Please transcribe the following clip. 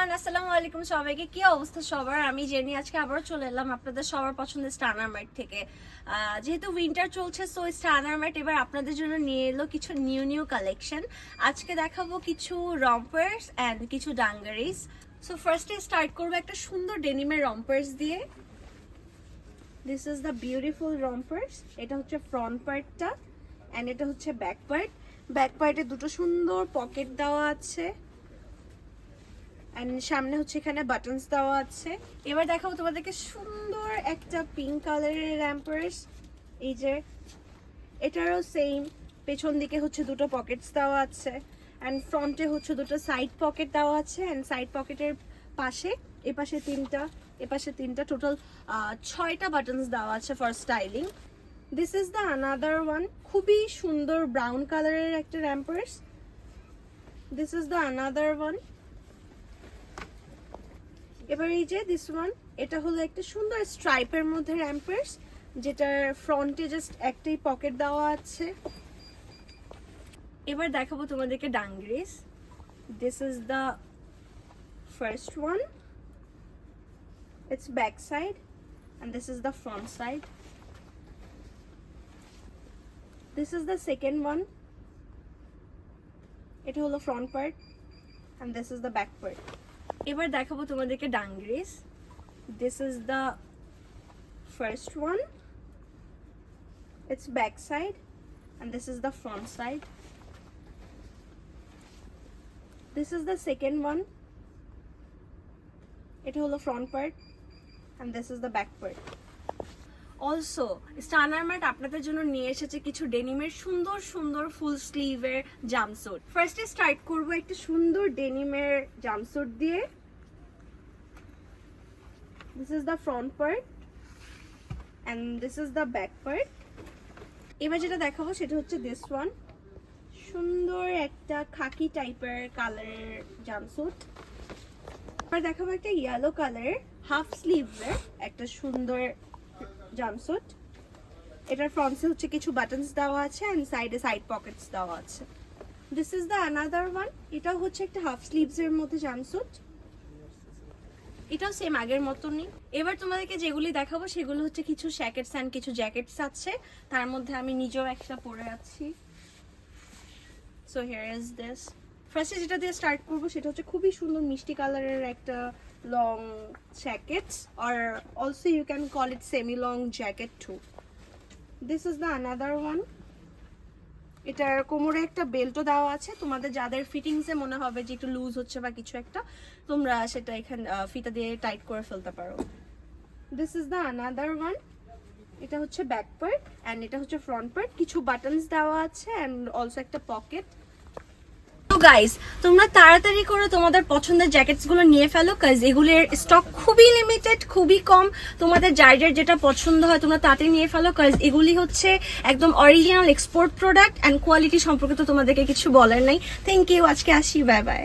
Everyone, আসসালামু আলাইকুম সবাইকে। কি অবস্থা সবার? আমি জেনি আজকে আবারও চলে এলাম আপনাদের সবার পছন্দের স্টানার মার্ট থেকে। যেহেতু উইন্টার চলছে, সো স্টানার মার্ট এবার আপনাদের জন্য নিয়ে এলো কিছু নিউ কালেকশন। আজকে দেখাবো কিছু রম্পার্স অ্যান্ড কিছু ডাঙ্গারিস। সো ফার্স্টে স্টার্ট করবো একটা সুন্দর ডেনিমের রম্পার্স দিয়ে। This is the beautiful rompers. এটা হচ্ছে ফ্রন্ট পার্টটা অ্যান্ড এটা হচ্ছে ব্যাক পার্ট। ব্যাক পার্টে দুটো সুন্দর পকেট দেওয়া আছে এন্ড সামনে হচ্ছে এখানে বাটনস দেওয়া আছে। এবার দেখাবো তোমাদেরকে সুন্দর একটা পিঙ্ক কালারের র্যাম্পার্স। এই যে এটারও সেম, পেছন দিকে হচ্ছে দুটো পকেটস দেওয়া আছে এন্ড ফ্রন্টে হচ্ছে দুটো সাইড পকেট দেওয়া আছে এন্ড সাইড পকেটের পাশে এপাশে তিনটা এপাশে তিনটা, টোটাল 6টা বাটনস দেওয়া আছে for styling. This is the another one, খুবই সুন্দর ব্রাউন কালারের একটা rompers. This is the another one. এবার এই যে দিস ওয়ান, এটা হলো একটা সুন্দর স্ট্রাইপের মধ্যে র্যাম্পার্স, যেটার ফ্রন্টে জাস্ট একটাই পকেট দেওয়া আছে। এবার দেখাবো তোমাদেরকে dungarees. This is the first one, it's back side and this is the front side. This is the second one, এটা হলো front part and this is the back part. এবার দেখাবো তোমাদেরকে dungarees. This is the first one, it's back side and this is the front side. This is the second one, এটা হলো front part and this is the back part. Also Stunner mart আপনাদের জন্য নিয়ে এসেছে কিছু ডেনিমের সুন্দর সুন্দর ফুল স্লিভের জাম্পস্যুট। ফার্স্টে স্টার্ট করব একটা সুন্দর ডেনিমের জাম্পস্যুট দিয়ে। This is the front part and this is the back part. এবার যেটা দেখাবো সেটা হচ্ছে দিস ওয়ান, সুন্দর একটা খাকি টাইপের কালারের জাম্পস্যুট। এবার দেখাবো একটা ইয়েলো কালারের হাফ স্লিভের একটা সুন্দর জাম্পস্যুট। এটার ফ্রন্টে হচ্ছে কিছু বাটনস দেওয়া আছে এন্ড সাইডে সাইড পকেটস দেওয়া আছে। This is the another one, এটাও হচ্ছে একটা হাফ স্লিভস এর মধ্যে জাম্পস্যুট। এটাও সেম আগের মতনই। এবার তোমাদেরকে যেগুলি দেখাবো সেগুলো হচ্ছে কিছু শ্যাকেটস এন্ড কিছু জ্যাকেটস আছে, তার মধ্যে আমি নিজেও একটা পরে আছি। So here is this. ফার্স্টে যেটা দিয়ে স্টার্ট করবো সেটা হচ্ছে খুবই সুন্দর মিষ্টি কালারের একটা long jackets, or also you can call it semi long jacket too. This is the another one. এটার কোমরে একটা বেল্টও দেওয়া আছে, তোমাদের যাদের ফিটিংসে মনে হবে যে একটু লুজ হচ্ছে বা কিছু একটা, তোমরা সেটা এখানে ফিতা দিয়ে টাইট করে ফেলতে পারো। This is the another one. এটা হচ্ছে ব্যাক পার্ট এন্ড এটা হচ্ছে ফ্রন্ট পার্ট, কিছু বাটনস দেওয়া আছে এন্ড অলসো একটা পকেট। তো গাইস, তোমরা তাড়াতাড়ি করে তোমাদের পছন্দের জ্যাকেটস গুলো নিয়ে ফেলো, কাজ এগুলোর স্টক খুবই লিমিটেড, খুবই কম। তোমাদের যার যেটা পছন্দ হয় তোমরা তাড়াতাড়ি নিয়ে ফেলো, কাজ এগুলি হচ্ছে একদম original export product and quality সম্পর্কে তো তোমাদেরকে কিছু বলার নাই। থ্যাংক ইউ, আজকে আসি, বাই বাই।